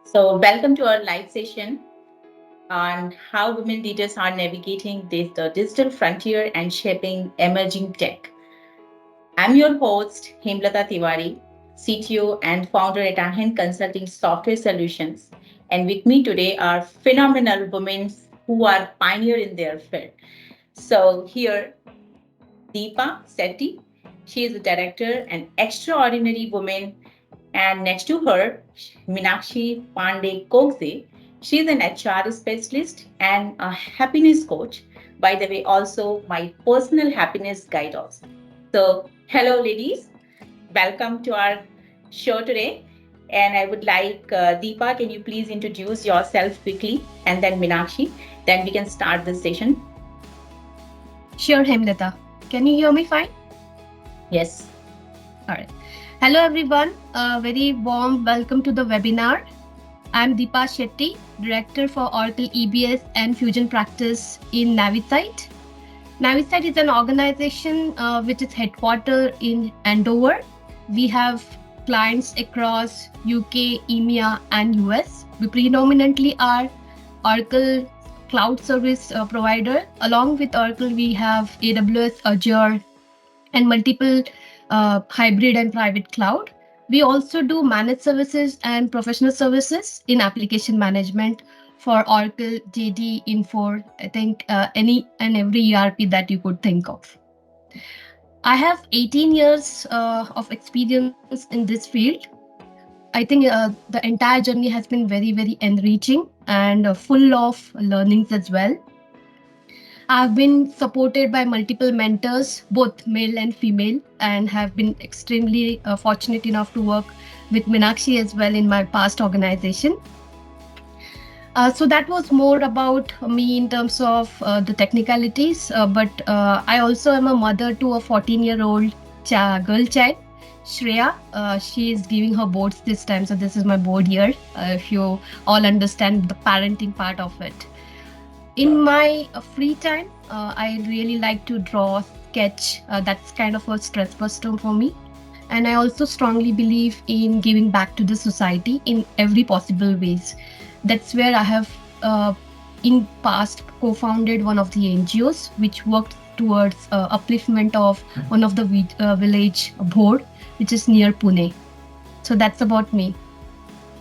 So, welcome to our live session on how women leaders are navigating the digital frontier and shaping emerging tech. I'm your host, Hemlata Tiwari, CTO and founder at Aahent Consulting Software Solutions. And with me today are phenomenal women who are pioneer in their field. So here, Deepa Shetty, she is a director, an extraordinary woman. And next to her, Meenakshi Pande Kogje, she is an HR specialist and a happiness coach. By the way, also my personal happiness guide also. So, hello, ladies. Welcome to our show today. And I would like Deepa, can you please introduce yourself quickly? And then Meenakshi, then we can start this session. Sure, Hemlata. Can you hear me fine? Yes. All right. Hello, everyone. A very warm welcome to the webinar. I'm Deepa Shetty, Director for Oracle EBS and Fusion Practice in Navisite. Navisite is an organization which is headquartered in Andover. We have clients across UK, EMEA, and US. We predominantly are Oracle cloud service provider. Along with Oracle, we have AWS, Azure, and multiple hybrid and private cloud. We also do managed services and professional services in application management for Oracle, JD, Infor, I think any and every ERP that you could think of. I have 18 years of experience in this field. I think the entire journey has been very, very enriching and full of learnings as well. I've been supported by multiple mentors, both male and female, and have been extremely fortunate enough to work with Meenakshi as well in my past organization. So that was more about me in terms of the technicalities, but I also am a mother to a 14-year-old girl child, Shreya. She is giving her boards this time, so this is my board year. If you all understand the parenting part of it. In my free time, I really like to draw, sketch. That's kind of a stress buster for me. And I also strongly believe in giving back to the society in every possible ways. That's where I have, in past, co-founded one of the NGOs which worked towards upliftment of one of the village board, which is near Pune. So that's about me.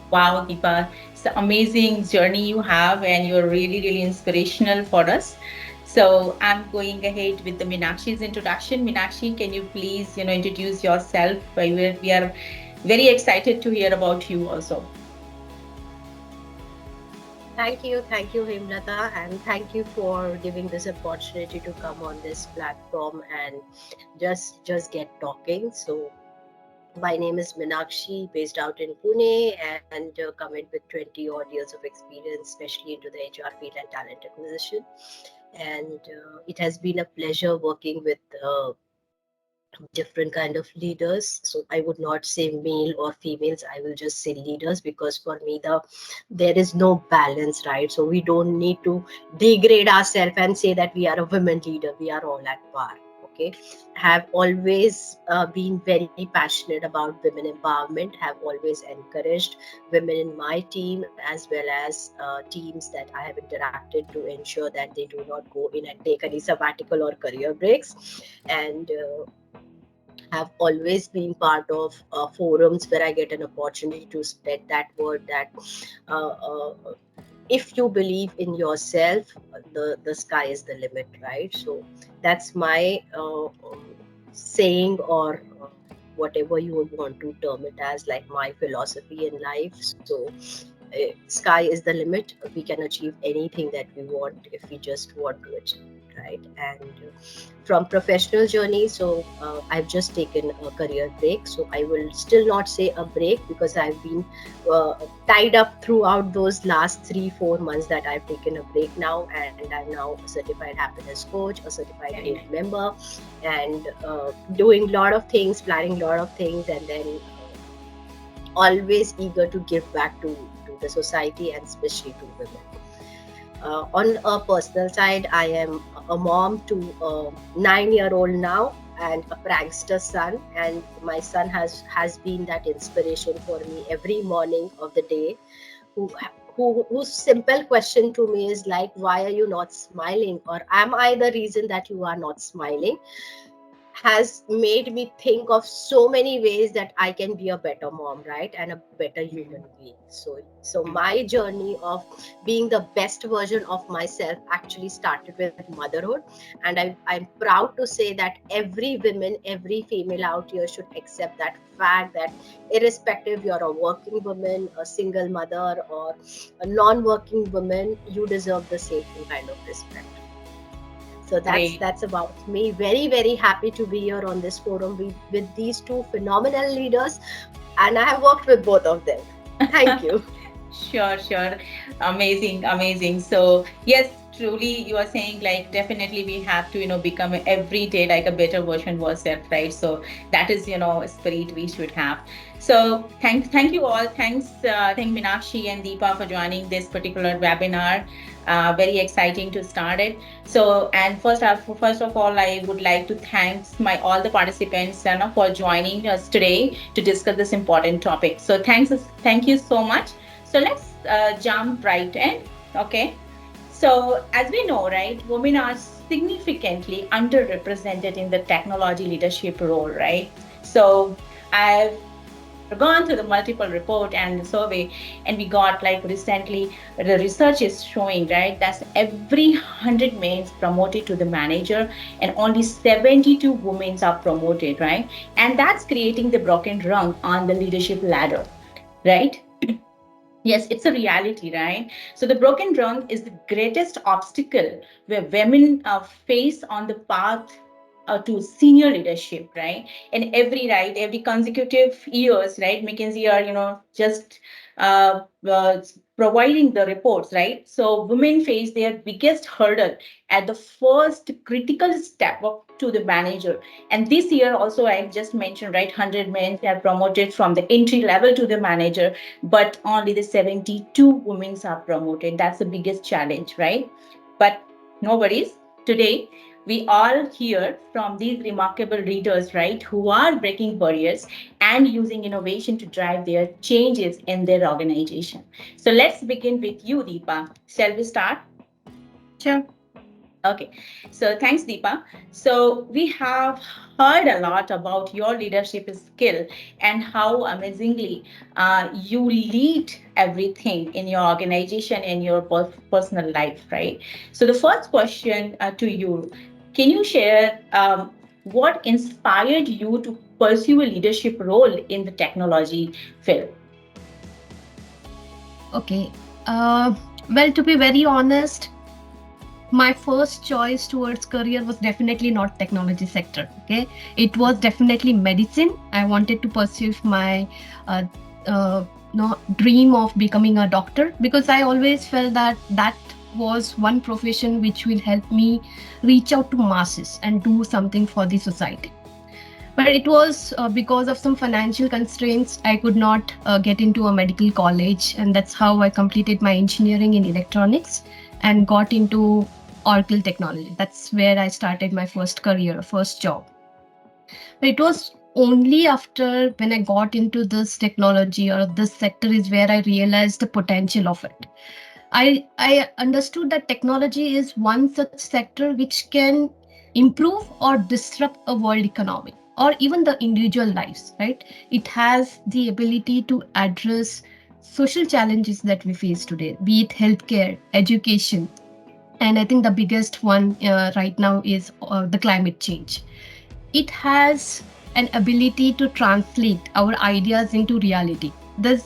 Wow, Deepa, it's an amazing journey you have, and you're really, really inspirational for us. So I'm going ahead with the Meenakshi's introduction. Meenakshi, can you please, introduce yourself? We are very excited to hear about you also. Thank you, Hemlata, and thank you for giving this opportunity to come on this platform and just get talking. So, my name is Meenakshi, based out in Pune, and coming with 20 odd years of experience, especially into the HR field and talent acquisition. And it has been a pleasure working with different kind of leaders. So I would not say male or females, I will just say leaders, because for me there is no balance, right? So we don't need to degrade ourselves and say that we are a women leader, we are all at par. Okay, have always been very passionate about women empowerment, have always encouraged women in my team as well as teams that I have interacted to ensure that they do not go in and take any sabbatical or career breaks, and have always been part of forums where I get an opportunity to spread that word that uh, uh, if you believe in yourself, the sky is the limit, right? So that's my saying, or whatever you would want to term it as, like my philosophy in life. So sky is the limit. We can achieve anything that we want if we just want to achieve, right? And from professional journey, so I've just taken a career break, so I will still not say a break because I've been uh, tied up throughout those last 3-4 months that I've taken a break now, and I'm now a certified happiness coach, a certified team member, and doing a lot of things, planning a lot of things, and then always eager to give back to the society and especially to women. On a personal side, I am a mom to a 9-year-old now and a prankster son, and my son has been that inspiration for me every morning of the day. who whose simple question to me is like, why are you not smiling, or am I the reason that you are not smiling, has made me think of so many ways that I can be a better mom, right, and a better human being. So my journey of being the best version of myself actually started with motherhood, and I'm proud to say that every woman, every female out here should accept that fact that irrespective you're a working woman, a single mother, or a non-working woman, you deserve the same kind of respect. So Great. that's about me. Very, very happy to be here on this forum with these two phenomenal leaders, and I have worked with both of them. Thank you. Sure, sure. Amazing, amazing. So, yes, truly, you are saying like definitely we have to, become every day like a better version of ourselves, right? So that is, a spirit we should have. So thank you all. Thank Meenakshi and Deepa for joining this particular webinar. Very exciting to start it. So, and first of all, I would like to thank my all the participants, for joining us today to discuss this important topic. So, thank you so much. So let's jump right in. Okay. So as we know, right, women are significantly underrepresented in the technology leadership role, right? So I've gone through the multiple report and the survey, and we got like recently the research is showing, right, that's every 100 men promoted to the manager and only 72 women are promoted, right? And that's creating the broken rung on the leadership ladder, right? Yes, it's a reality, right? So the broken rung is the greatest obstacle where women face on the path to senior leadership, right? And every consecutive years, right? McKinsey are, just uh, uh, providing the reports, right? So women face their biggest hurdle at the first critical step to the manager. And this year also, I just mentioned, right, 100 men are promoted from the entry level to the manager, but only the 72 women are promoted. That's the biggest challenge, right? But no worries. Today, we all hear from these remarkable leaders, right, who are breaking barriers and using innovation to drive their changes in their organization. So let's begin with you, Deepa. Shall we start? Sure. Okay, so thanks, Deepa. So we have heard a lot about your leadership skill and how amazingly you lead everything in your organization and your personal life, right? So the first question to you, can you share what inspired you to pursue a leadership role in the technology field? Okay. Well, to be very honest, my first choice towards career was definitely not technology sector. Okay, it was definitely medicine. I wanted to pursue my uh, uh, no, dream of becoming a doctor, because I always felt that that was one profession which will help me reach out to masses and do something for the society. But it was because of some financial constraints I could not get into a medical college, and that's how I completed my engineering in electronics and got into Oracle technology. That's where I started my first career, first job. But it was only after when I got into this technology or this sector is where I realized the potential of it. I understood that technology is one such sector which can improve or disrupt a world economy or even the individual lives, right? It has the ability to address social challenges that we face today, be it healthcare, education, and I think the biggest one right now is the climate change. It has an ability to translate our ideas into reality. This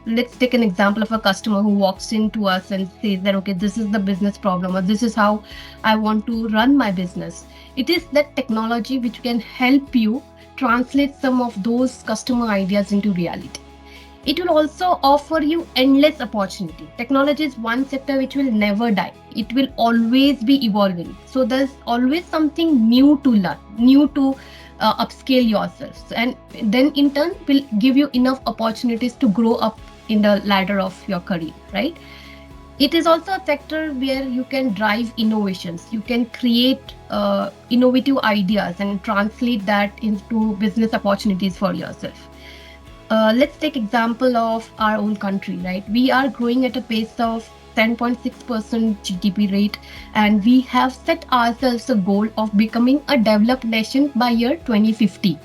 let's take an example of a customer who walks into us and says that, okay, this is the business problem, or this is how I want to run my business. It is that technology which can help you translate some of those customer ideas into reality. It will also offer you endless opportunity. Technology is one sector which will never die. It will always be evolving. So there's always something new to learn, new to upscale yourself. And then in turn will give you enough opportunities to grow up in the ladder of your career, right? It is also a sector where you can drive innovations. You can create innovative ideas and translate that into business opportunities for yourself. Let's take example of our own country, right? We are growing at a pace of 10.6% GDP rate, and we have set ourselves a goal of becoming a developed nation by year 2050.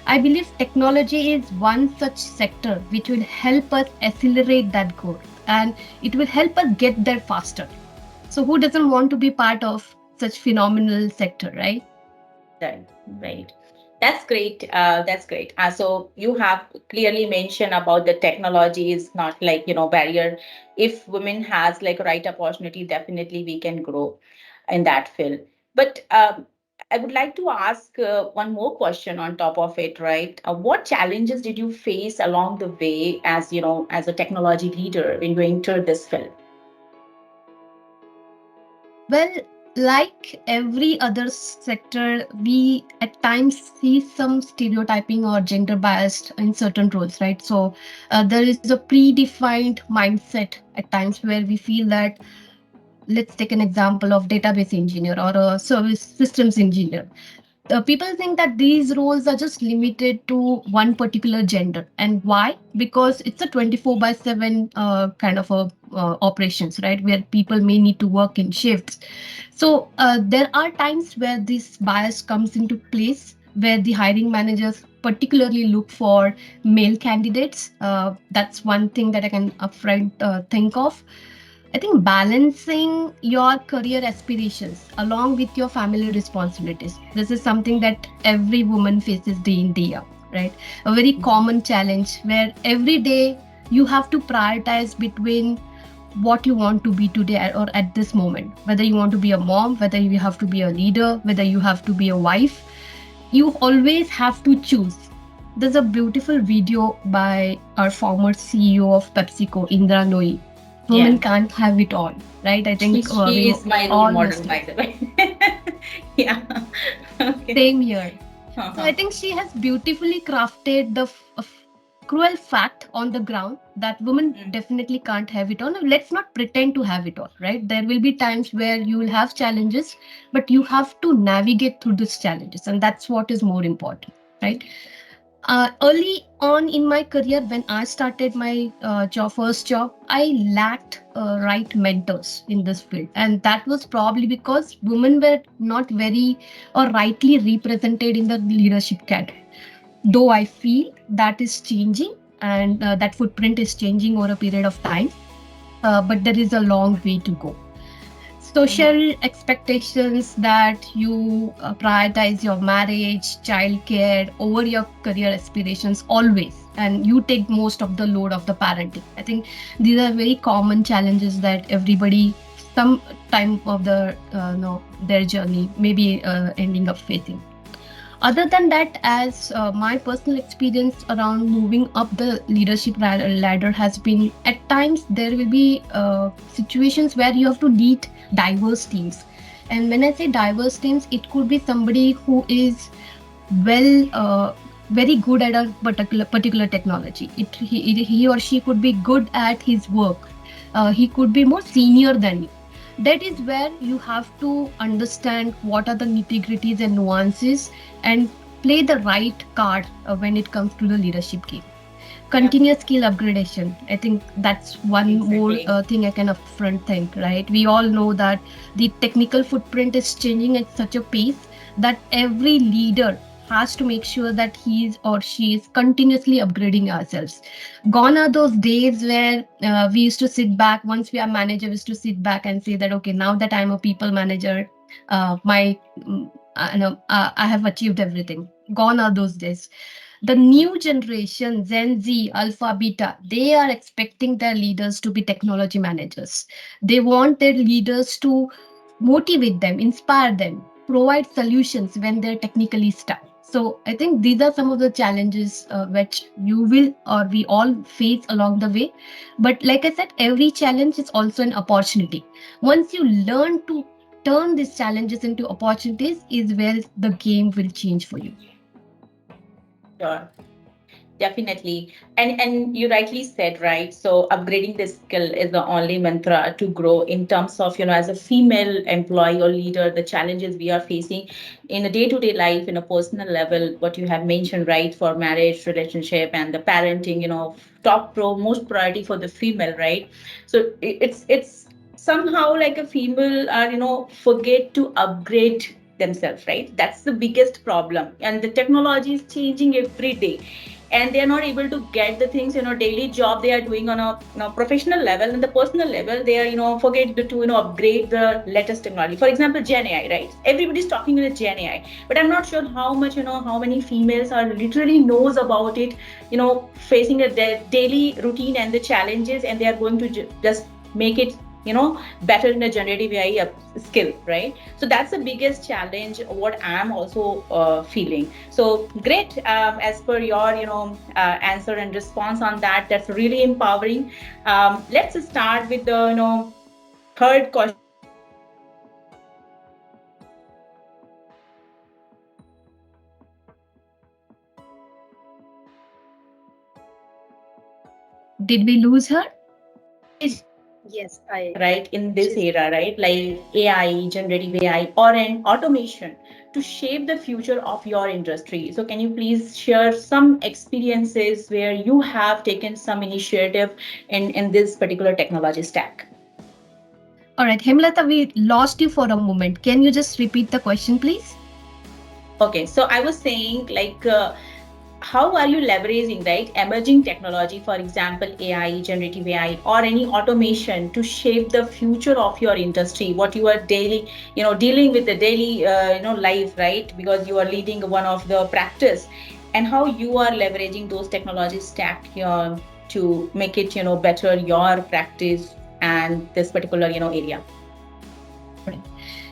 I believe technology is one such sector which will help us accelerate that growth, and it will help us get there faster. So who doesn't want to be part of such phenomenal sector, right? Right, right. That's great. That's great. So you have clearly mentioned about the technology is not like, barrier. If women has like right opportunity, definitely we can grow in that field. But I would like to ask one more question on top of it, right? What challenges did you face along the way as, as a technology leader when you entered this field? Well, like every other sector, we at times see some stereotyping or gender bias in certain roles, right? So there is a predefined mindset at times where we feel that, let's take an example of database engineer or a service systems engineer. People think that these roles are just limited to one particular gender. And why? Because it's a 24 by 7 kind of a operations, right, where people may need to work in shifts. So there are times where this bias comes into place, where the hiring managers particularly look for male candidates. That's one thing that I can upfront think of. I think balancing your career aspirations along with your family responsibilities. This is something that every woman faces day in, day out, right? A very common challenge where every day you have to prioritize between what you want to be today or at this moment. Whether you want to be a mom, whether you have to be a leader, whether you have to be a wife, you always have to choose. There's a beautiful video by our former CEO of PepsiCo, Indra Nooyi. Yeah, Women can't have it all, right? I she, think she we is my role all model, must have. by the way. Yeah. Okay. Same here. So Uh-huh. I think she has beautifully crafted the cruel fact on the ground that women Mm. definitely can't have it all. Now, let's not pretend to have it all, right? There will be times where you will have challenges, but you have to navigate through these challenges, and that's what is more important, right? Early on in my career, when I started my first job, I lacked right mentors in this field, and that was probably because women were not very or rightly represented in the leadership cadre. Though I feel that is changing, and that footprint is changing over a period of time, but there is a long way to go. Mhm. Social expectations that you prioritize your marriage, childcare over your career aspirations always, and you take most of the load of the parenting. I think these are very common challenges that everybody some time of their journey may be ending up facing. Other than that, as my personal experience around moving up the leadership ladder has been, at times there will be situations where you have to lead diverse teams. And when I say diverse teams, it could be somebody who is well very good at a particular technology. He or she could be good at his work. He could be more senior than you. That is where you have to understand what are the nitty gritties and nuances, and play the right card when it comes to the leadership game. Yeah, Continuous skill upgradation, I think that's one more exactly. thing I can upfront think, right? We all know that the technical footprint is changing at such a pace that every leader has to make sure that he is or she is continuously upgrading ourselves. Gone are those days where we used to sit back, once we are manager, we used to sit back and say that, okay, now that I'm a people manager, I have achieved everything. Gone are those days. The new generation, Gen Z, Alpha, Beta, they are expecting their leaders to be technology managers. They want their leaders to motivate them, inspire them, provide solutions when they're technically stuck. So I think these are some of the challenges which you will or we all face along the way. But like I said, every challenge is also an opportunity. Once you learn to turn these challenges into opportunities, is where the game will change for you. Sure. Definitely. And you rightly said, right? So upgrading the skill is the only mantra to grow in terms of, as a female employee or leader, the challenges we are facing in a day-to-day life, in a personal level, what you have mentioned, right? For marriage, relationship, and the parenting, most priority for the female, right? So it's somehow like a female are, forget to upgrade themselves, right? That's the biggest problem. And the technology is changing every day, and they are not able to get the things, daily job they are doing on a, professional level, and the personal level they are, forget to, upgrade the latest technology. For example, Gen AI, right? Everybody's talking with Gen AI, but I'm not sure how much, how many females are literally knows about it, facing a daily routine and the challenges, and they are going to just make it, better in a generative AI skill, right? So that's the biggest challenge what I'm also feeling. So great, as per your, answer and response on that, that's really empowering. Let's start with the, third question that I have for you. Did we lose her? Is Yes, I. right in this She's. era, right? Like AI, generative AI, or an automation to shape the future of your industry. So, can you please share some experiences where you have taken some initiative in this particular technology stack? All right, Hemlata, we lost you for a moment. Can you just repeat the question, please? Okay, so I was saying, like, how are you leveraging, right, emerging technology, for example, AI, generative AI, or any automation to shape the future of your industry? What you are daily, dealing with the daily, life, right? Because you are leading one of the practice, and how you are leveraging those technology stack to make it, better your practice and this particular, area. All right.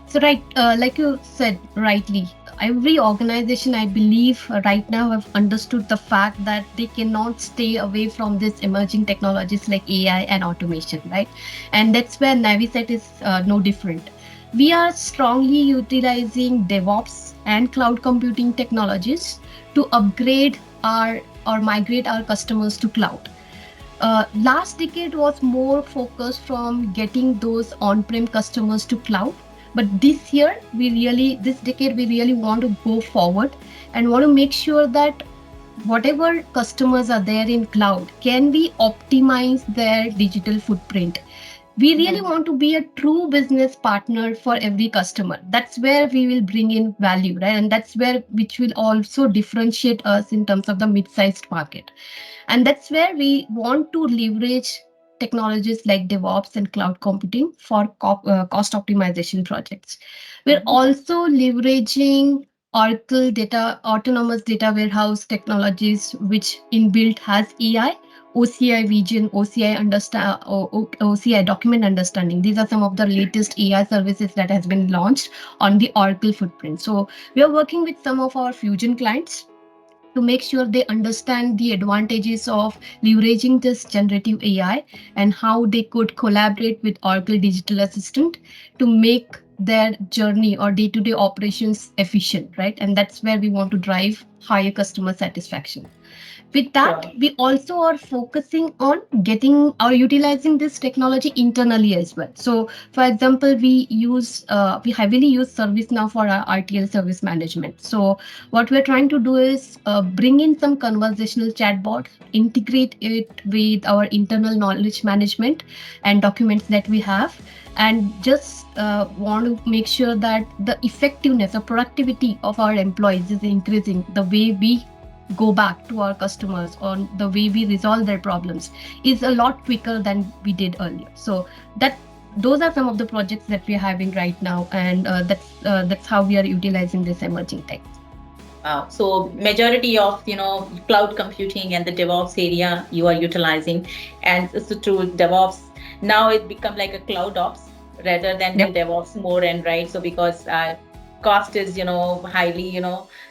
So, right, like you said rightly, every organization, I believe, right now have understood the fact that they cannot stay away from these emerging technologies like AI and automation, right? And that's where Naviset is no different. We are strongly utilizing DevOps and cloud computing technologies to upgrade our or migrate our customers to cloud. Last decade was more focused from getting those on-prem customers to cloud, but this decade we really want to go forward and want to make sure that whatever customers are there in cloud, can we optimize their digital footprint? We really want to be a true business partner for every customer. That's where we will bring in value, right? And that's where which will also differentiate us in terms of the mid-sized market. And that's where we want to leverage technologies like DevOps and cloud computing for cost optimization projects. We're also leveraging Oracle data, autonomous data warehouse technologies, which inbuilt has AI, OCI vision, OCI document understanding. These are some of the latest AI services that has been launched on the Oracle footprint. So we are working with some of our Fusion clients to make sure they understand the advantages of leveraging this generative AI and how they could collaborate with Oracle Digital Assistant to make their journey or day-to-day operations efficient, right? And that's where we want to drive higher customer satisfaction. With that, Sure. we also are focusing on getting or utilizing this technology internally as well. So for example, we heavily use ServiceNow for our RTL service management. So what we're trying to do is bring in some conversational chatbot, integrate it with our internal knowledge management and documents that we have, and just want to make sure that the effectiveness or productivity of our employees is increasing. The way we go back to our customers on the way we resolve their problems is a lot quicker than we did earlier. So that those are some of the projects that we are having right now, and that's how we are utilizing this emerging tech. Wow. So majority of, cloud computing and the DevOps area you are utilizing, and so through DevOps now it become like a cloud ops rather than the Yep. DevOps more, and right. So because cost is, highly,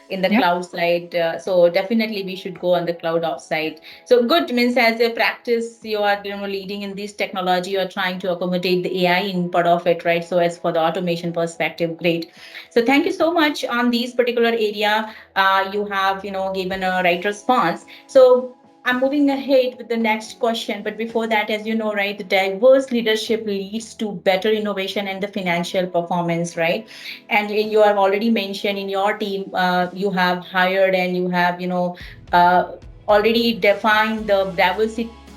in the Yeah. cloud side. So definitely we should go on the cloud side. So good means as a practice, you are leading in this technology, you are trying to accommodate the AI in part of it, right? So as for the automation perspective, great. So thank you so much on these particular area. You have given a right response. So I'm moving ahead with the next question. But before that, as you know, right, the diverse leadership leads to better innovation and the financial performance, right? And you have already mentioned in your team, you have hired and you have, uh, already defined the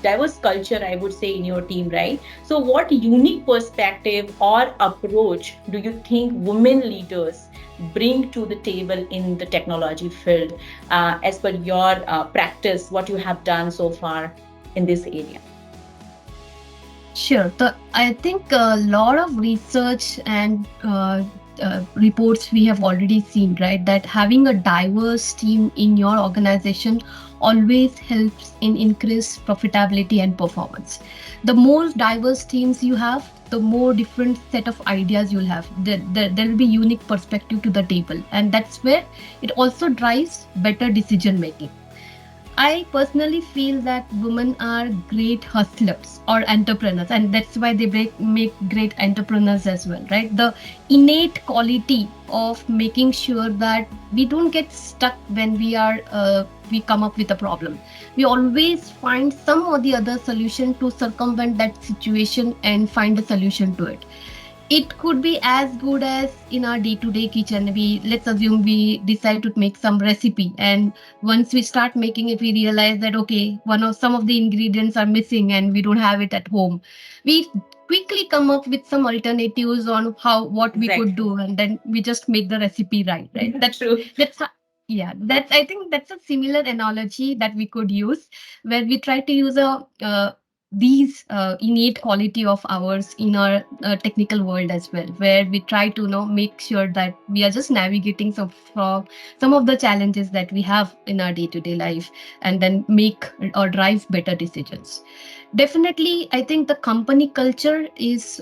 diverse culture, I would say, in your team, right? So, what unique perspective or approach do you think women leaders bring to the table in the technology field, as per your practice, what you have done so far in this area? Sure. I think a lot of research and reports we have already seen, right? That having a diverse team in your organization always helps in increase profitability and performance. The more diverse teams you have, the more different set of ideas you'll have. There will be unique perspective to the table, and that's where it also drives better decision making. I personally feel that women are great hustlers or entrepreneurs, and that's why they make great entrepreneurs as well, right? The innate quality of making sure that we don't get stuck when we come up with a problem. We always find some or the other solution to circumvent that situation and find a solution to it. It could be as good as in our day-to-day kitchen. We Let's assume we decide to make some recipe, and once we start making it, we realize that okay, some of the ingredients are missing and we don't have it at home. We quickly come up with some alternatives on how what we could Exactly. do, and then we just make the recipe right. True. Yeah, that's I think that's a similar analogy that we could use, where we try to use a these innate quality of ours in our technical world as well, where we try to make sure that we are just navigating some of the challenges that we have in our day-to-day life, and then make or drive better decisions. Definitely, I think the company culture is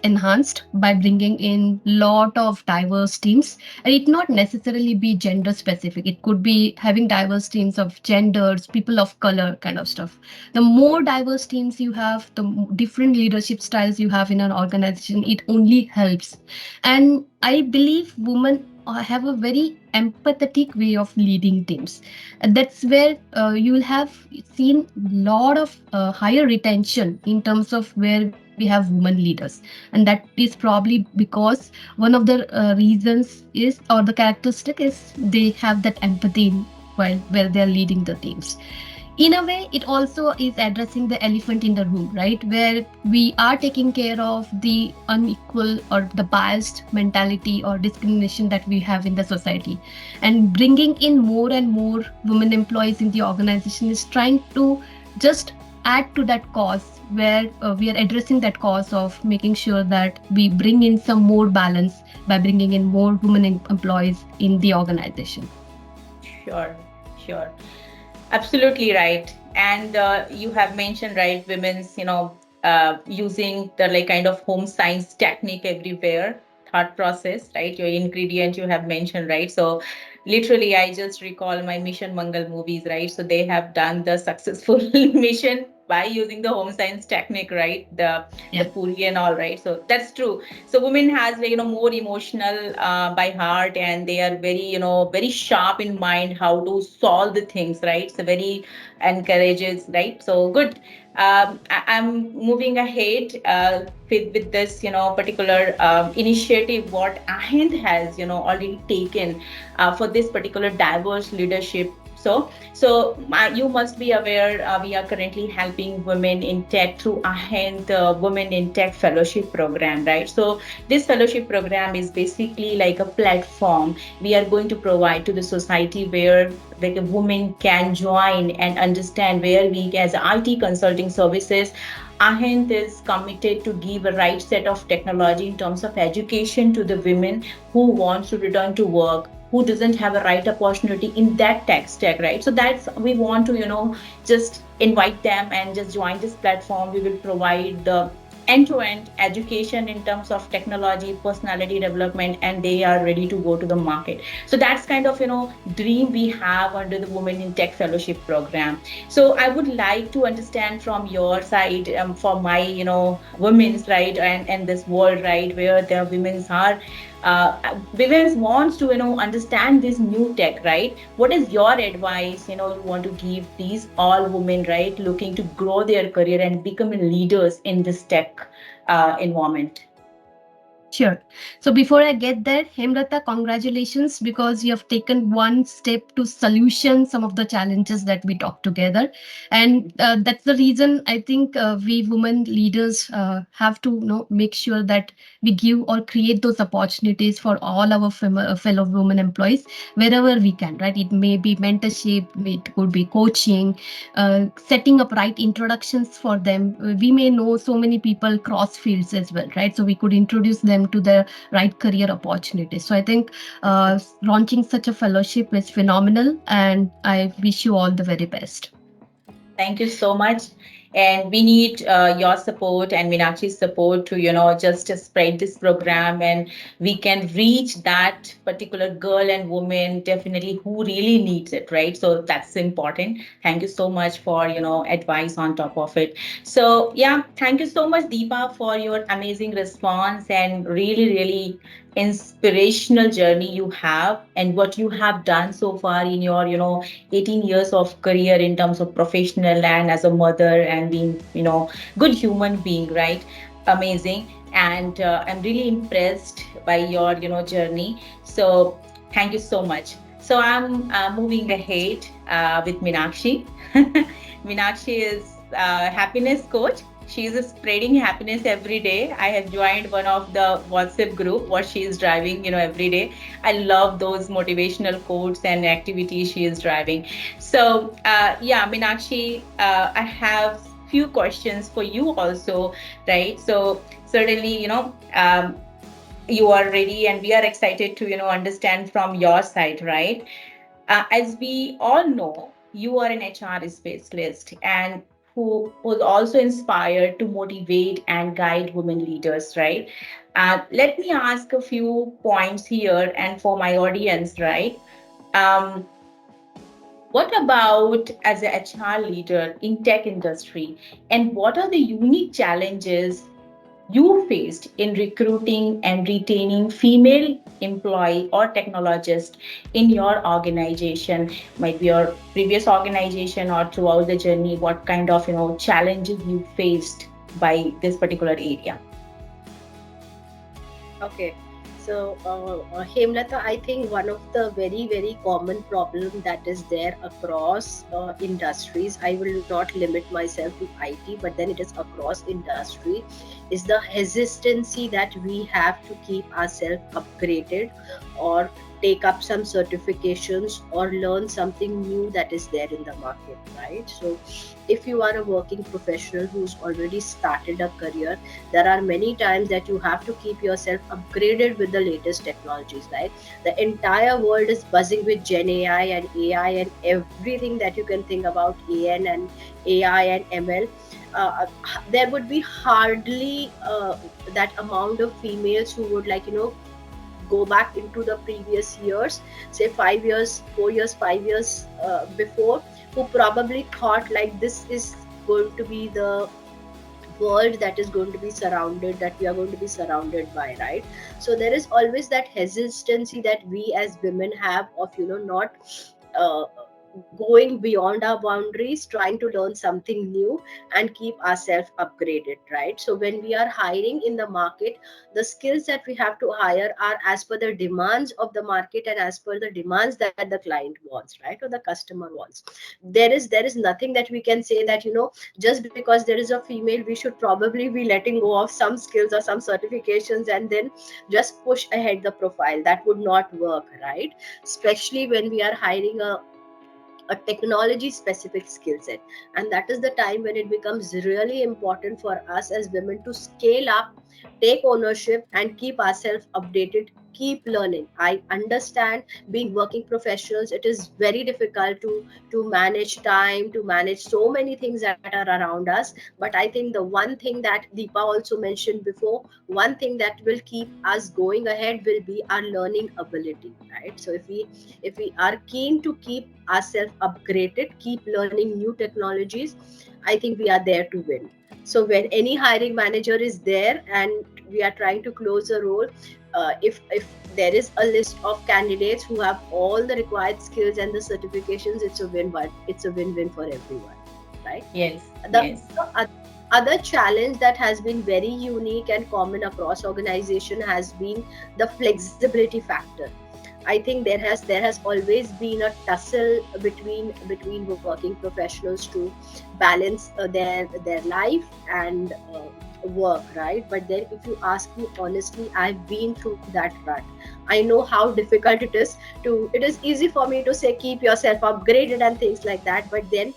enhanced by bringing in lot of diverse teams, and it not necessarily be gender specific. It could be having diverse teams of genders, people of color, kind of stuff. The more diverse teams you have, the different leadership styles you have in an organization, it only helps. And I believe women have a very empathetic way of leading teams, and that's where you will have seen lot of higher retention in terms of where we have women leaders. And that is probably because one of the reasons is, or the characteristic is, they have that empathy while where they're leading the teams. In a way, it also is addressing the elephant in the room, right, where we are taking care of the unequal or the biased mentality or discrimination that we have in the society. And bringing in more and more women employees in the organization is trying to just add to that cause, where we are addressing that cause of making sure that we bring in some more balance by bringing in more women employees in the organization. Sure, sure. Absolutely right. And you have mentioned, right, women's, using the like kind of home science technique everywhere, thought process, right? Your ingredient you have mentioned, right? So literally, I just recall my Mission Mangal movies, right? So they have done the successful mission by using the home science technique, right? The Yeah. puri and all, right? So that's true. So women has like more emotional by heart, and they are very very sharp in mind how to solve the things, right? So very encourages, right? So good. I'm moving ahead with this particular initiative what Aahent has already taken for this particular diverse leadership. So you must be aware, we are currently helping women in tech through Aahent Women in Tech Fellowship Program, right? So this fellowship program is basically like a platform we are going to provide to the society where like a woman can join and understand where we as IT consulting services. Ahent is committed to give a right set of technology in terms of education to the women who wants to return to work, who doesn't have a right opportunity in that tech stack, right? So that's we want to just invite them and just join this platform. We will provide the end-to-end education in terms of technology, personality development, and they are ready to go to the market. So that's kind of dream we have under the Women in Tech Fellowship program. So I would like to understand from your side, for my women's right, and this world right where the women's are women wants to understand this new tech, right? What is your advice you want to give these all women, right, looking to grow their career and become leaders in this tech environment? Sure. So before I get there, Hemlata, congratulations because you have taken one step to solution some of the challenges that we talked together, and that's the reason I think we women leaders have to make sure that we give or create those opportunities for all our fellow women employees wherever we can. Right? It may be mentorship, it could be coaching, setting up right introductions for them. We may know so many people cross fields as well, right? So we could introduce them to the right career opportunities. So I think launching such a fellowship is phenomenal, and I wish you all the very best. Thank you so much. And we need your support and Meenakshi's support to, just to spread this program, and we can reach that particular girl and woman definitely who really needs it, right? So that's important. Thank you so much for, advice on top of it. So yeah, thank you so much, Deepa, for your amazing response and really, really inspirational journey you have and what you have done so far in your, 18 years of career in terms of professional and as a mother and being good human being, right? Amazing. And I'm really impressed by your journey. So thank you so much. So I'm moving ahead with Meenakshi. Meenakshi is happiness coach. She is spreading happiness every day. I have joined one of the WhatsApp group what she is driving every day. I love those motivational quotes and activities she is driving. So yeah, Meenakshi, I have few questions for you also, right? So certainly, you are ready and we are excited to understand from your side, right? As we all know, you are an HR specialist and who was also inspired to motivate and guide women leaders, right? Let me ask a few points here and for my audience, right? Um, what about as a HR leader in tech industry, and what are the unique challenges you faced in recruiting and retaining female employee or technologist in your organization, might be your previous organization or throughout the journey? What kind of challenges you faced by this particular area? Okay. So, Hemlata, I think one of the very, very common problem that is there across industries, I will not limit myself to IT, but then it is across industry, is the hesitancy that we have to keep ourselves upgraded or take up some certifications or learn something new that is there in the market, right? So, if you are a working professional who's already started a career, there are many times that you have to keep yourself upgraded with the latest technologies, right? The entire world is buzzing with Gen AI and AI and everything that you can think about AN and AI and ML. There would be hardly that amount of females who would go back into the previous years, say 5 years, 4 years, 5 years before, who probably thought like this is going to be the world that is going to be surrounded, that we are going to be surrounded by, right? So there is always that hesitancy that we as women have of not uh, going beyond our boundaries, trying to learn something new and keep ourselves upgraded, right? So when we are hiring in the market, the skills that we have to hire are as per the demands of the market and as per the demands that the client wants, right, or the customer wants. There is nothing that we can say that just because there is a female we should probably be letting go of some skills or some certifications and then just push ahead the profile. That would not work, right? Especially when we are hiring a technology specific skill set, and that is the time when it becomes really important for us as women to scale up, take ownership and keep ourselves updated keep learning. I understand being working professionals, it is very difficult to manage time, to manage so many things that are around us. But I think the one thing that Deepa also mentioned before, one thing that will keep us going ahead will be our learning ability, right? So if we are keen to keep ourselves upgraded, keep learning new technologies, I think we are there to win. So when any hiring manager is there and we are trying to close a role, if there is a list of candidates who have all the required skills and the certifications, it's a win-win. It's a win-win for everyone, right? Yes, yes. The other challenge that has been very unique and common across organization has been the flexibility factor. I think there has always been a tussle between working professionals to balance their life and work, right? But then, if you ask me honestly, I've been through that rut. I know how difficult it is to. It is easy for me to say keep yourself upgraded and things like that, but then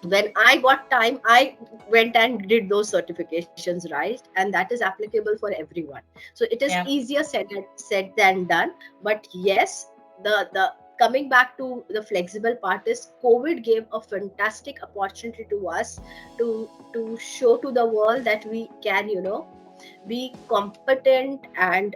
when I got time, I went and did those certifications, right? And that is applicable for everyone. So it is Yeah. easier said than done. But yes, the coming back to the flexible part is COVID gave a fantastic opportunity to us to show to the world that we can, be competent and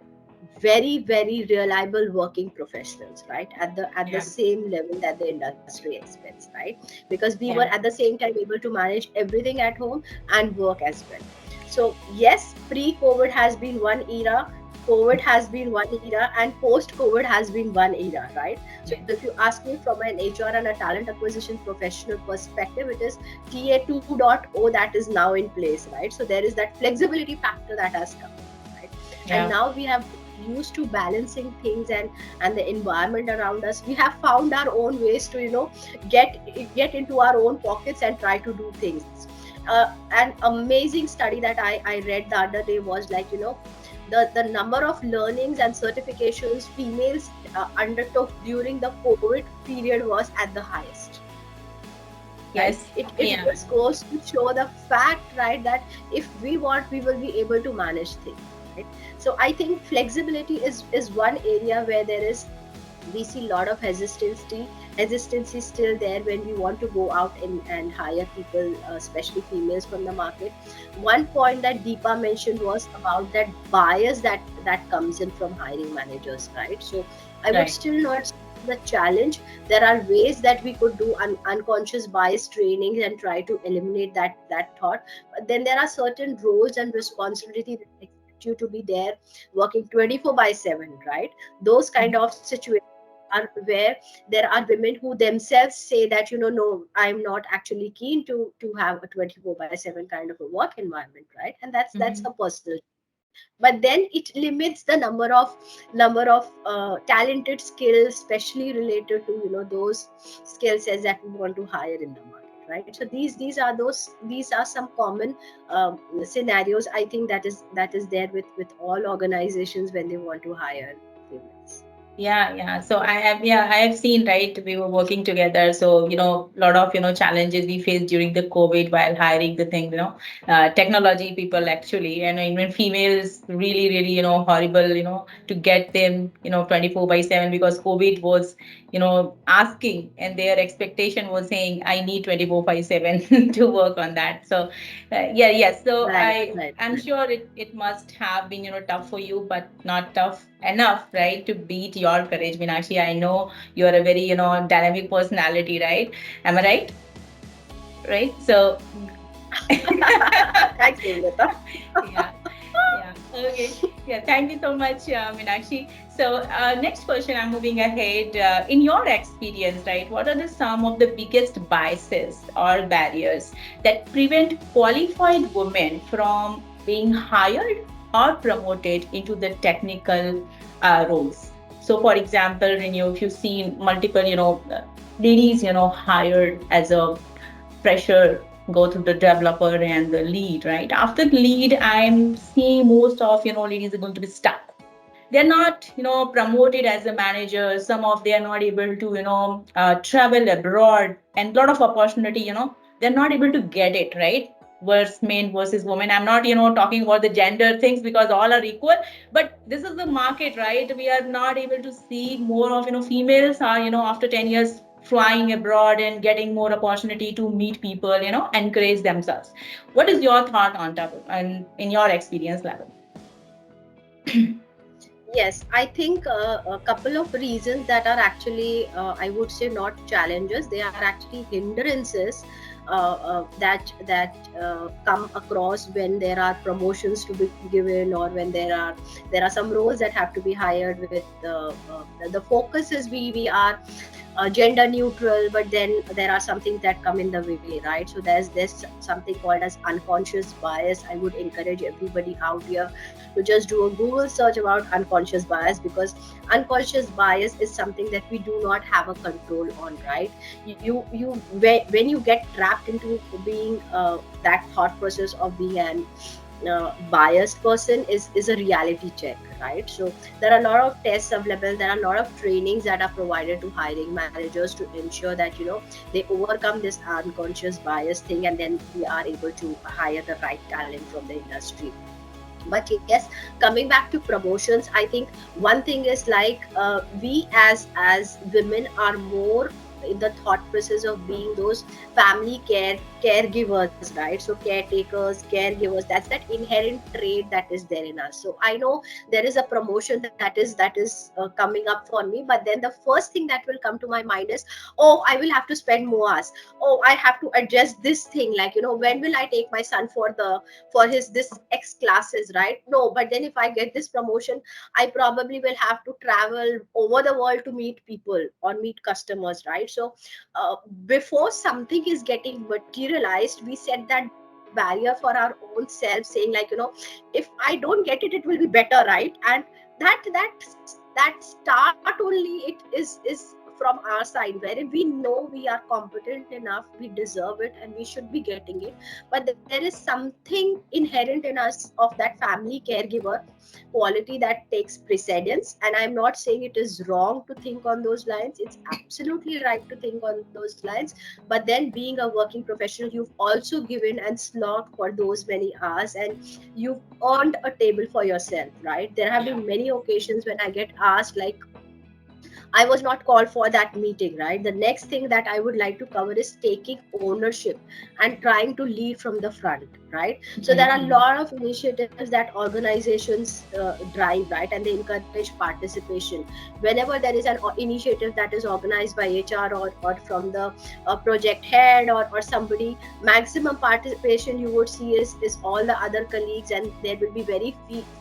very reliable working professionals, right, at the Yeah. same level that the industry expects, right? Because we were Yeah. at the same time able to manage everything at home and work as well. So yes, pre COVID has been one era, COVID has been one era, and post COVID has been one era, right? So if you ask me from an HR and a talent acquisition professional perspective, it is TA 2.0 that is now in place, right? So there is that flexibility factor that has come, right? And Yeah. now we have used to balancing things and the environment around us. We have found our own ways to get into our own pockets and try to do things. An amazing study that I read the other day was like, the number of learnings and certifications females undertook during the COVID period was at the highest, right? Yes. It Yeah. just goes to show the fact, right, that if we want, we will be able to manage things, right? So I think flexibility is one area where there is, we see a lot of hesitancy still there when we want to go out and hire people, especially females from the market. One point that Deepa mentioned was about that bias that comes in from hiring managers, right? So I would Right. still not say the challenge. There are ways that we could do unconscious bias trainings and try to eliminate that thought. But then there are certain roles and responsibility that expect you to be there working 24 by 7, right? Those kind of situations are where there are women who themselves say that, no, I'm not actually keen to have a 24 by 7 kind of a work environment, right? And that's Mm-hmm. a personal, but then it limits the number of talented skills, especially related to, those skill sets that we want to hire in the market, right? So these are some common scenarios, I think, that is there with all organizations when they want to hire females. Yeah, yeah. So I have seen, right? We were working together. So, a lot of, challenges we faced during the COVID while hiring the thing, technology people actually, and even females really, really, horrible, to get them, 24/7 because COVID was, asking and their expectation was saying, I need 24/7 to work on that. So, yeah, yes. So Right, right. I'm sure it must have been, tough for you, but not tough enough, right, to beat your courage, Meenakshi. I know you're a very, dynamic personality, right? Am I right? Right? So, Thanks, Hemlata. yeah. Yeah. Okay. Yeah. Thank you so much, Meenakshi. So, next question, I'm moving ahead. In your experience, right, what are some of the biggest biases or barriers that prevent qualified women from being hired or promoted into the technical roles? So, for example, if you've seen multiple, ladies, hired as a fresher go through the developer and the lead, right? After the lead, I'm seeing most of, ladies are going to be stuck. They're not, promoted as a manager. Some of they are not able to, travel abroad and a lot of opportunity, they're not able to get it, right? versus men versus women. I'm not, talking about the gender things because all are equal, but this is the market, right? We are not able to see more of, females are, after 10 years flying abroad and getting more opportunity to meet people, encourage themselves. What is your thought on top and in your experience level? Yes, I think a couple of reasons that are actually, I would say, not challenges. They are actually hindrances that come across when there are promotions to be given, or when there are some roles that have to be hired with the focus is we are gender neutral, but then there are some things that come in the way, right? So there's something called as unconscious bias. I would encourage everybody out here to just do a Google search about unconscious bias, because unconscious bias is something that we do not have a control on, right? When you get trapped into being that thought process of being an biased person is a reality check, right? So there are a lot of tests available, there are a lot of trainings that are provided to hiring managers to ensure that they overcome this unconscious bias thing, and then we are able to hire the right talent from the industry. But yes, coming back to promotions, I think one thing is like, we as women are more in the thought process of being those caregivers, right? So caretakers, caregivers, that's that inherent trait that is there in us. So I know there is a promotion that is coming up for me, but then the first thing that will come to my mind is, oh, I will have to spend more hours. Oh, I have to adjust this thing, like, when will I take my son for his this X classes, right? No, but then if I get this promotion, I probably will have to travel over the world to meet people or meet customers, right? So uh, before something is getting materialized, we set that barrier for our own self, saying like, if I don't get it, it will be better, right? And that start only, it is from our side, wherein we know we are competent enough, we deserve it, and we should be getting it. But there is something inherent in us of that family caregiver quality that takes precedence. And I'm not saying it is wrong to think on those lines, it's absolutely right to think on those lines. But then, being a working professional, you've also given and slogged for those many hours, and you've earned a table for yourself, right? There have been many occasions when I get asked like, I was not called for that meeting, right? The next thing that I would like to cover is taking ownership and trying to lead from the front, right? So there are a lot of initiatives that organizations drive, right? And they encourage participation. Whenever there is an initiative that is organized by HR, or from the project head, or somebody, maximum participation you would see is all the other colleagues, and there will be very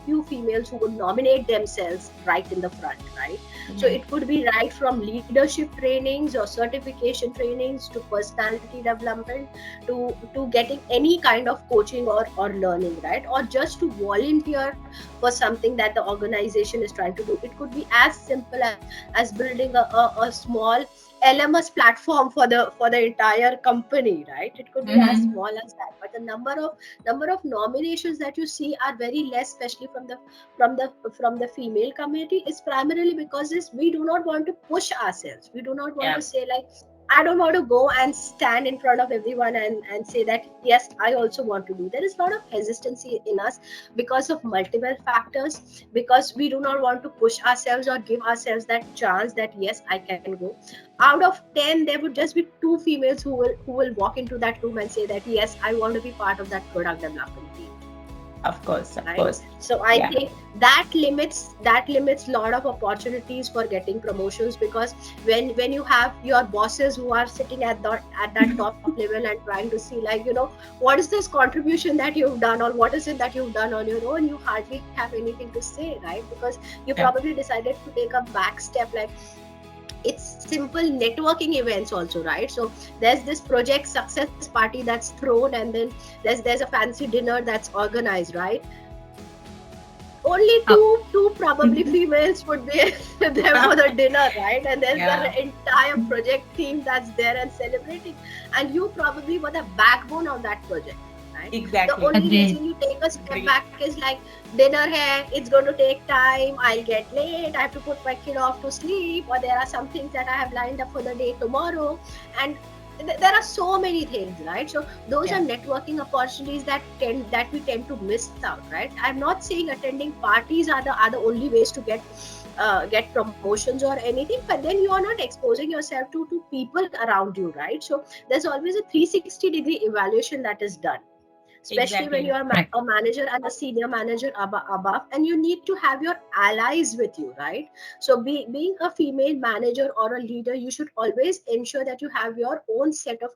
few females who would nominate themselves right in the front, right? So it could be right from leadership trainings or certification trainings to personality development, to getting any kind of coaching or learning, right? Or just to volunteer for something that the organization is trying to do. It could be as simple as building a small LMS platform for the entire company, right? It could be as small as that. But the number of nominations that you see are very less, especially from the female community, is primarily because we do not want to push ourselves. We do not want to say like, I don't want to go and stand in front of everyone and say that yes, I also want to do. There is a lot of hesitancy in us because of multiple factors, because we do not want to push ourselves or give ourselves that chance that yes, I can go. Out of 10, there would just be 2 females who will walk into that room and say that yes, I want to be part of that product development team. Of Right? course. So I think that limits a lot of opportunities for getting promotions, because when you have your bosses who are sitting at that top level and trying to see like, what is this contribution that you've done, or what is it that you've done on your own, you hardly have anything to say, right? Because you probably decided to take a back step. Like, it's simple networking events also, right? So there's this project success party that's thrown, and then there's a fancy dinner that's organized, right? Only two probably females would be there for the dinner, right? And there's the entire project team that's there and celebrating, and you probably were the backbone of that project, right? Exactly. The only reason you take a step back is like, dinner hai, it's going to take time, I'll get late, I have to put my kid off to sleep, or there are some things that I have lined up for the day tomorrow. And there are so many things, right? So those are Yeah. networking opportunities that we tend to miss out, right? I'm not saying attending parties are the only ways to get promotions or anything, but then you are not exposing yourself to people around you, right? So there's always a 360-degree evaluation that is done, especially when you Exactly. are a manager and a senior manager above, and you need to have your allies with you, right? So being a female manager or a leader, you should always ensure that you have your own set of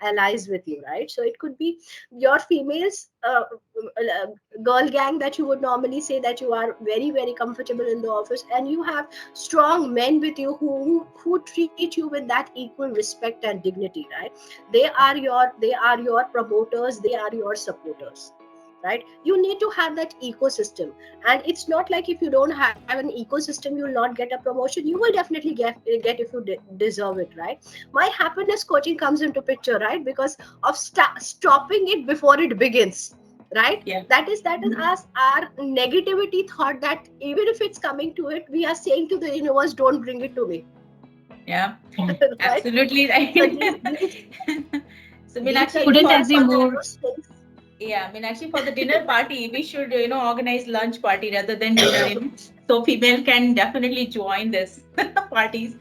allies with you, right? So it could be your females girl gang that you would normally say that you are very very comfortable in the office, and you have strong men with you who treat you with that equal respect and dignity, right? They are your promoters, they are your supporters, right? You need to have that ecosystem. And it's not like if you don't have an ecosystem you'll not get a promotion. You will definitely get if you deserve it, right? My happiness coaching comes into picture, right? Because of stopping it before it begins, right? Yeah. That is us, our negativity thought, that even if it's coming to it, we are saying to the universe, don't bring it to me. Yeah. Right? Absolutely So right. So these are Meenakshi, Couldn't for these agree are more. those things. yeah, Meenakshi, for the dinner party, we should organize lunch party rather than dinner. So female can definitely join this parties.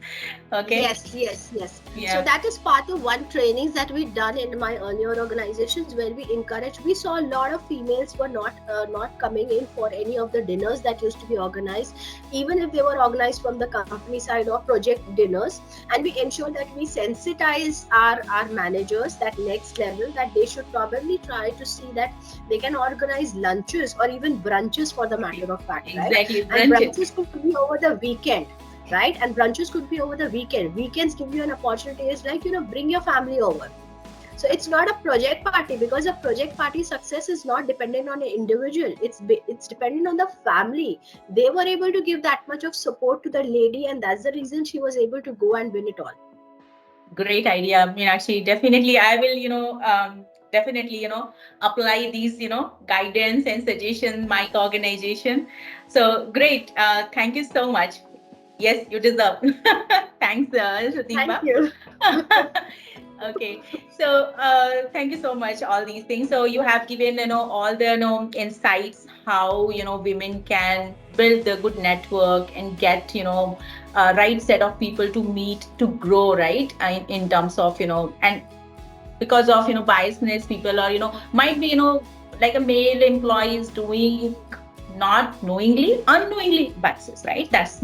Okay. Yes. So Yeah. that is part of one trainings that we done in my earlier organizations, where we encourage. We saw a lot of females were not coming in for any of the dinners that used to be organized, even if they were organized from the company side or project dinners. And we ensure that we sensitize our managers that next level, that they should probably try to see that they can organize lunches or even brunches for the matter of fact, right? Exactly. And Brunches. brunches could be over the weekend, right? And brunches could be over the weekend. Weekends give you an opportunity, is like, bring your family over. So it's not a project party, because a project party success is not dependent on an individual. It's dependent on the family. They were able to give that much of support to the lady, and that's the reason she was able to go and win it all. Great idea, Meenakshi. Definitely, I will, definitely, apply these, guidance and suggestions, my organization. So great. Thank you so much. Yes, you deserve. Thanks, Thank Deepa. you. Okay, so thank you so much. All these things. So you have given all the insights how women can build a good network and get right set of people to meet to grow, right? In terms of and because of biasness, people are might be like a male employee is doing not knowingly, unknowingly biases, right? That's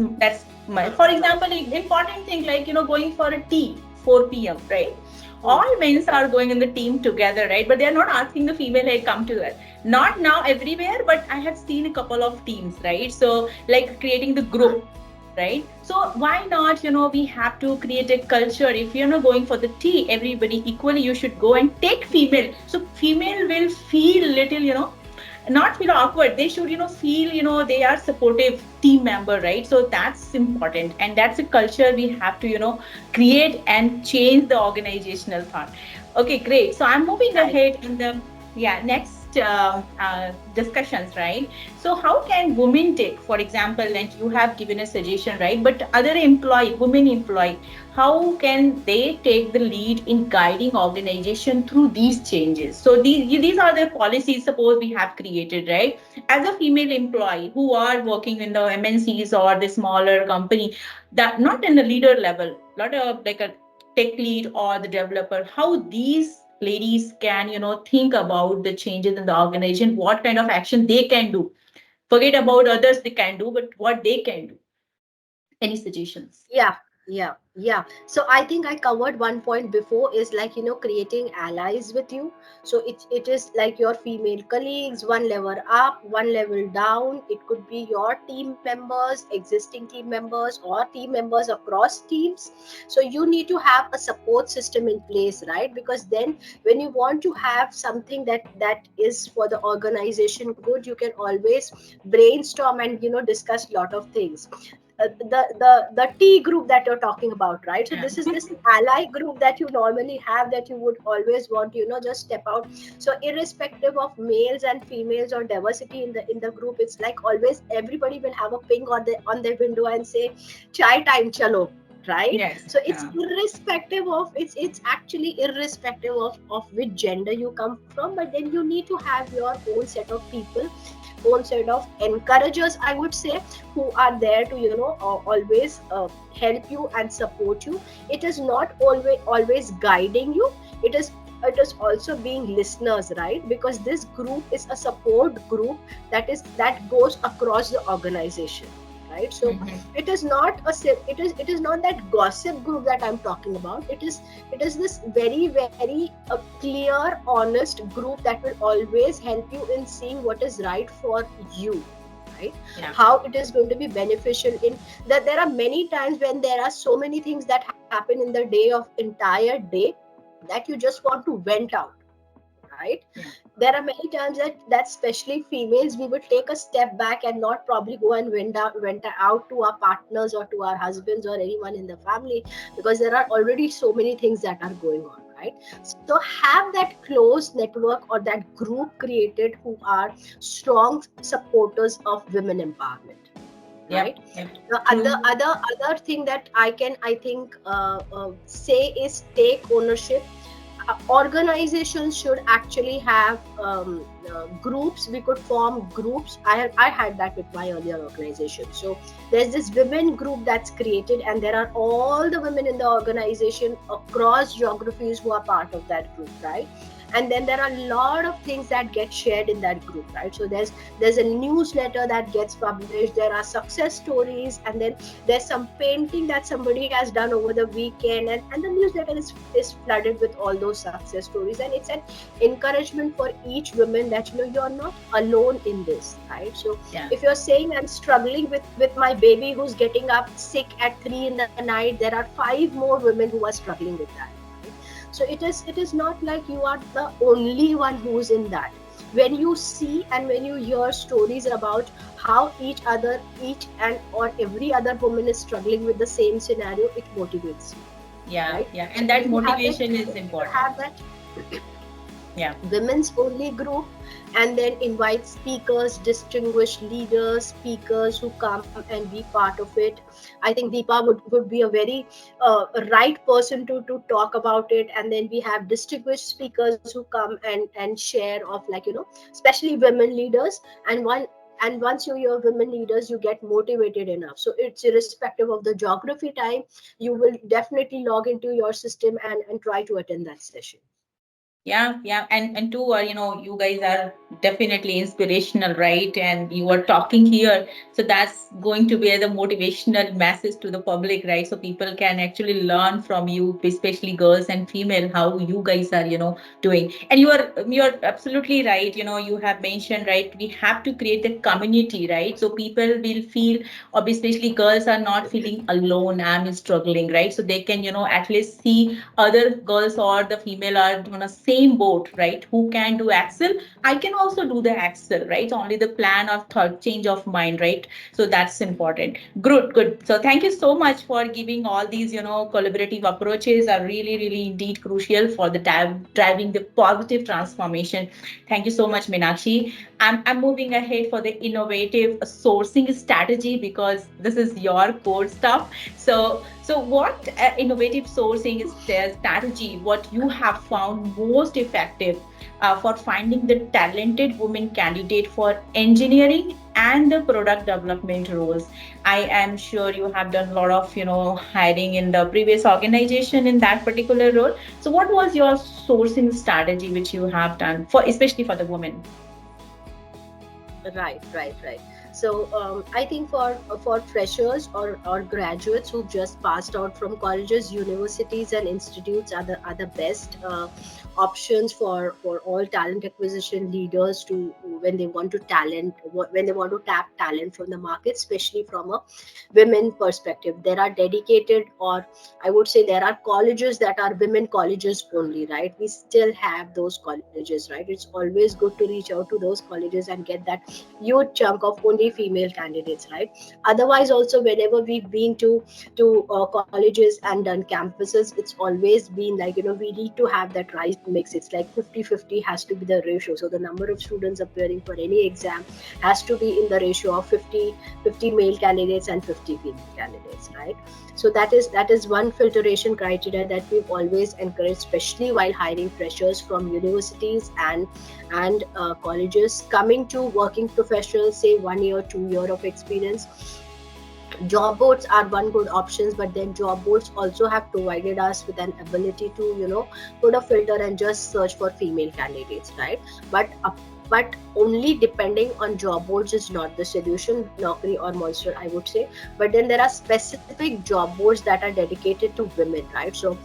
my, for example, important thing like going for a tea 4 p.m., right? Hmm. All men are going in the team together, right? But they're not asking the female, hey, come to that. Not now everywhere, but I have seen a couple of teams, right? So like creating the group, right? So why not, we have to create a culture. If you're not going for the tea, everybody equally, you should go and take female. So female will feel little, not feel awkward. They should, feel, they are supportive team member, right? So that's important. And that's a culture we have to, create and change the organizational thought. Okay, great. So I'm moving Right. ahead in the next discussions, right? So how can women take, for example, and you have given a suggestion, right? But other employee, women employee, how can they take the lead in guiding organization through these changes? So these are the policies. Suppose we have created, right? As a female employee who are working in the MNCs or the smaller company, that not in the leader level, not like a tech lead or the developer, how these ladies can think about the changes in the organization, what kind of action they can do, forget about others they can do, but what they can do. Any suggestions? Yeah. So I think I covered one point before, is like, creating allies with you. So it is like your female colleagues, one level up, one level down. It could be your team members, existing team members, or team members across teams. So you need to have a support system in place, right? Because then when you want to have something that is for the organization good, you can always brainstorm and discuss a lot of things. The T group that you're talking about, right? So Yeah. this is this ally group that you normally have, that you would always want to just step out. So irrespective of males and females or diversity in the group, it's like always everybody will have a ping on their window and say, chai time chalo. right? Yes. So it's irrespective of, it's actually irrespective of which gender you come from, but then you need to have your own set of people, own set of encouragers, I would say, who are there to, always help you and support you. It is not always guiding you, it is also being listeners, right? Because this group is a support group that goes across the organization, right? So Mhm. it is not that gossip group that I'm talking about. It is this very very clear, honest group that will always help you in seeing what is right for you, right? Yeah. How it is going to be beneficial in that. There are many times when there are so many things that happen in the day of entire day that you just want to vent out, right? Yeah. There are many times that especially females, we would take a step back and not probably go and vent out to our partners or to our husbands or anyone in the family, because there are already so many things that are going on, right? So have that close network or that group created who are strong supporters of women empowerment, right? Yep. Yep. The other True. other other thing that I think say is take ownership. Organizations should actually have groups. We could form groups. I had that with my earlier organization. So there's this women group that's created, and there are all the women in the organization across geographies who are part of that group, right? And then there are a lot of things that get shared in that group, right? So there's a newsletter that gets published, there are success stories, and then there's some painting that somebody has done over the weekend, and the newsletter is flooded with all those success stories, and it's an encouragement for each woman that you're not alone in this, right? So Yeah. if you're saying I'm struggling with my baby who's getting up sick at 3 in the night, there are 5 more women who are struggling with that, right? So it is not like you are the only one who's in that. When you see and when you hear stories about how each and or every other woman is struggling with the same scenario, it motivates you, Yeah. right? Yeah. So And that if you have that motivation is if you important. have that Yeah. women's only group, and then invite speakers, distinguished leaders, speakers who come and be part of it. I think Deepa would be a very right person to talk about it. And then we have distinguished speakers who come and share of, like, especially women leaders. And once you hear women leaders, you get motivated enough. So it's irrespective of the geography time, you will definitely log into your system and try to attend that session. Yeah, yeah, and two are, you guys are definitely inspirational, right? And you are talking here, so that's going to be the motivational message to the public, right? So people can actually learn from you, especially girls and female, how you guys are, doing. And you are absolutely right. You have mentioned, right? We have to create a community, right? So people will feel, or especially girls are not feeling alone. I'm struggling, right? So they can, at least see other girls or the female are on a same boat, right? Who can do Excel? I can also do the Excel, right? Only the plan of thought change of mind, right? So that's important. Good, good. So thank you so much for giving all these, collaborative approaches are really, really indeed crucial for the driving the positive transformation. Thank you so much, Meenakshi. I'm moving ahead for the innovative sourcing strategy because this is your core stuff. So what innovative sourcing is the strategy? What you have found most effective for finding the talented women candidate for engineering and the product development roles? I am sure you have done a lot of hiring in the previous organization in that particular role. So what was your sourcing strategy which you have done for especially for the women? Right. So I think for freshers or graduates who've just passed out from colleges, universities, and institutes are the best options for all talent acquisition leaders to when they want to tap talent from the market, especially from a women perspective. There are dedicated, or I would say there are colleges that are women colleges only, right? We still have those colleges, right? It's always good to reach out to those colleges and get that huge chunk of only only female candidates, right? Otherwise also, whenever we've been to colleges and done campuses, it's always been like, we need to have that right mix. It's like 50-50 has to be the ratio. So the number of students appearing for any exam has to be in the ratio of 50 male candidates and 50 female candidates, right? So that is one filtration criteria that we've always encouraged, especially while hiring freshers from universities and colleges coming to working professionals, say 1 year, 2 year of experience. Job boards are one good options, but then job boards also have provided us with an ability to, put a filter and just search for female candidates, right? But only depending on job boards is not the solution. Naukri or Monster, I would say. But then there are specific job boards that are dedicated to women, right? So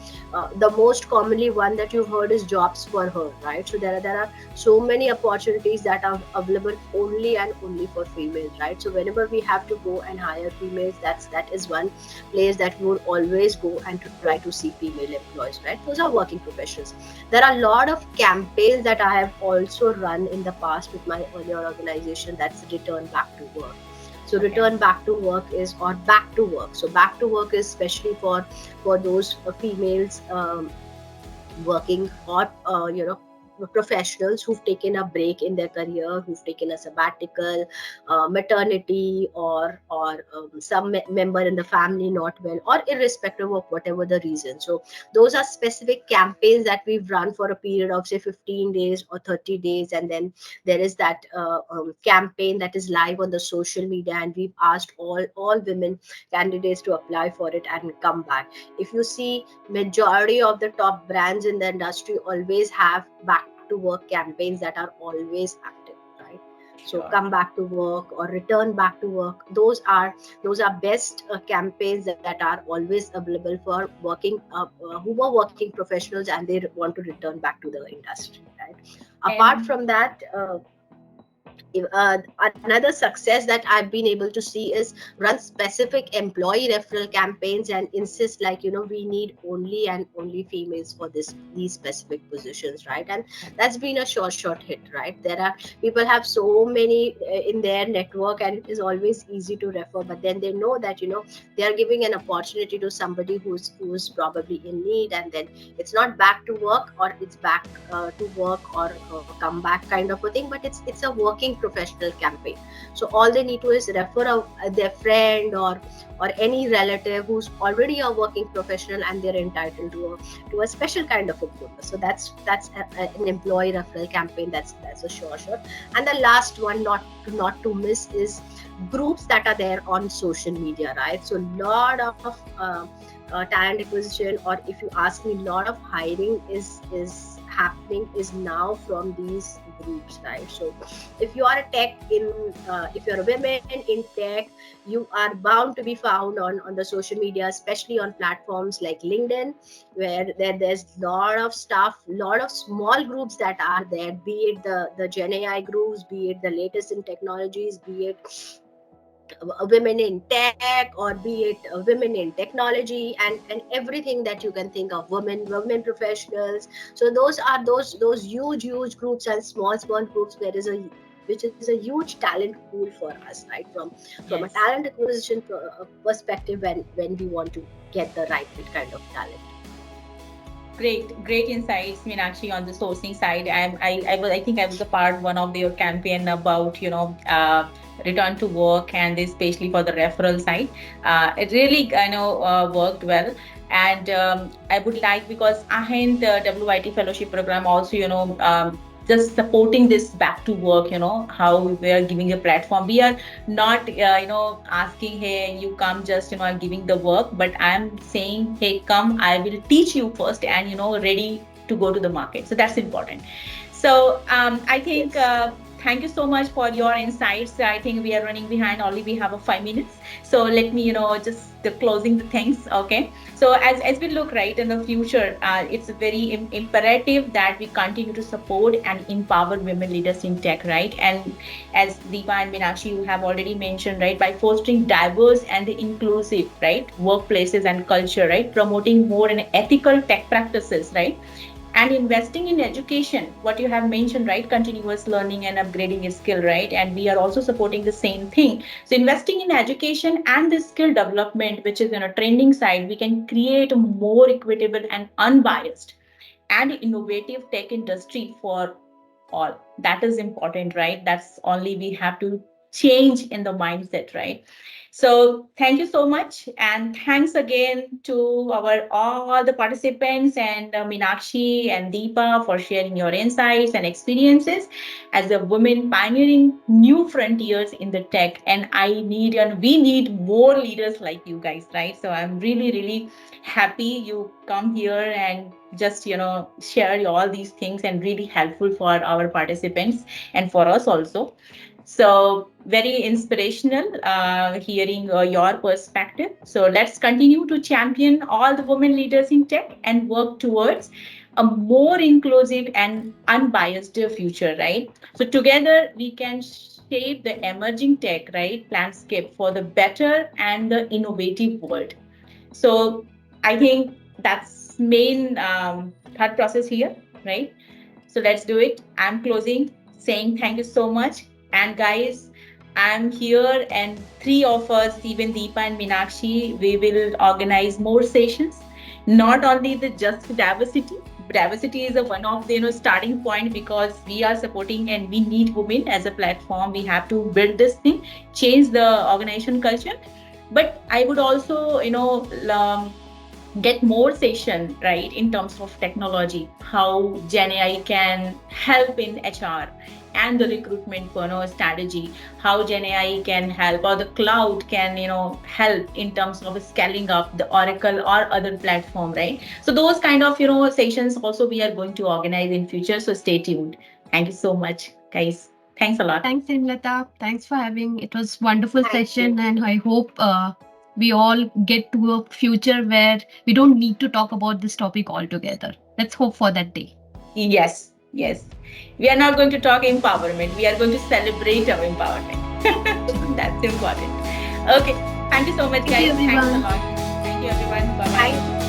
the most commonly one that you've heard is Jobs for Her, right? So there are so many opportunities that are available only and only for females, right? So whenever we have to go and hire females, that is one place that we would always go and to try to see female employees, right? Those are working professionals. There are a lot of campaigns that I have also run in the past with my earlier organization, that's Return Back to Work. So Okay. return back to work is, or back to work. So back to work is especially for those females working, or professionals who've taken a break in their career, who've taken a sabbatical, maternity, or some member in the family not well, or irrespective of whatever the reason. So those are specific campaigns that we've run for a period of say 15 days or 30 days, and then there is that campaign that is live on the social media, and we've asked all women candidates to apply for it and come back. If you see, majority of the top brands in the industry always have back to work campaigns that are always active, right? So Sure. come back to work or return back to work, those are best campaigns that are always available for working who were working professionals and they want to return back to the industry, right? Apart And from that, another success that I've been able to see is run specific employee referral campaigns and insist, like, we need only and only females for these specific positions, right? And that's been a short hit, right? There are people have so many in their network, and it is always easy to refer, but then they know that, they are giving an opportunity to somebody who's probably in need, and then it's not back to work, or it's back to work, or come back kind of a thing, but it's a working professional campaign. So all they need to is refer their friend or any relative who's already a working professional, and they're entitled to a special kind of a bonus. So that's an employee referral campaign. That's a sure. And the last one, not to miss, is groups that are there on social media, right? So lot of talent acquisition, or if you ask me, lot of hiring is happening is now from these groups, right? So if you are a tech in if you're a woman in tech, you are bound to be found on the social media, especially on platforms like LinkedIn, where there's lot of stuff, lot of small groups that are there, be it the Gen AI groups, be it the latest in technologies, be it women in tech, or be it women in technology, and everything that you can think of, women professionals. So those are those huge groups and small groups, there is a which is a huge talent pool for us, right? From a yes. talent acquisition perspective, when we want to get the right kind of talent. Great insights, Meenakshi, on the sourcing side. I think I was a part one of your campaign about return to work, and especially for the referral side. It really worked well, and I would like, because Aahent WIT fellowship program also just supporting this back to work. How we are giving a platform. We are not asking, hey, you come, just I'm giving the work, but I'm saying, hey, come, I will teach you first, and ready to go to the market. So that's important. So I think Yes. thank you so much for your insights. I think we are running behind, only we have a 5 minutes, so let me just the closing the things. Okay, so as we look right in the future, it's very imperative that we continue to support and empower women leaders in tech, right? And as Deepa and Meenakshi, you have already mentioned, right, by fostering diverse and inclusive, right, workplaces and culture, right, promoting more and ethical tech practices, right, And investing in education, what you have mentioned, right? Continuous learning and upgrading a skill, right? And we are also supporting the same thing. So investing in education and the skill development, which is in a trending side, we can create a more equitable and unbiased and innovative tech industry for all. That is important, right? That's only we have to change in the mindset, right? So thank you so much, and thanks again to our all the participants and Meenakshi and Deepa for sharing your insights and experiences as a woman pioneering new frontiers in the tech. And we need more leaders like you guys, right? So I'm really really happy you come here and just share all these things, and really helpful for our participants and for us also. So very inspirational hearing your perspective. So let's continue to champion all the women leaders in tech and work towards a more inclusive and unbiased future, right? So together we can shape the emerging tech, right, landscape for the better and the innovative world. So I think that's main thought process here, right? So let's do it. I'm closing saying thank you so much. And guys, I'm here, and three of us, even Deepa and Meenakshi, we will organize more sessions. Not only the just diversity. Diversity is a one of the starting point, because we are supporting and we need women as a platform. We have to build this thing, change the organization culture. But I would also get more session, right, in terms of technology, how Gen AI can help in HR and the recruitment strategy, how Gen AI can help, or the cloud can help in terms of scaling up the Oracle or other platform, right? So those kind of sessions also we are going to organize in future, so stay tuned. Thank you so much, guys. Thanks a lot. Thanks, Hemlata. Thanks for having. It was wonderful Thank session, you. and I hope we all get to a future where we don't need to talk about this topic altogether. Let's hope for that day. Yes, yes. We are not going to talk empowerment. We are going to celebrate our empowerment. That's important. Okay. Thank you so much, Thank you, guys. Thanks a everyone. lot. Thank you, everyone. Bye Thank bye.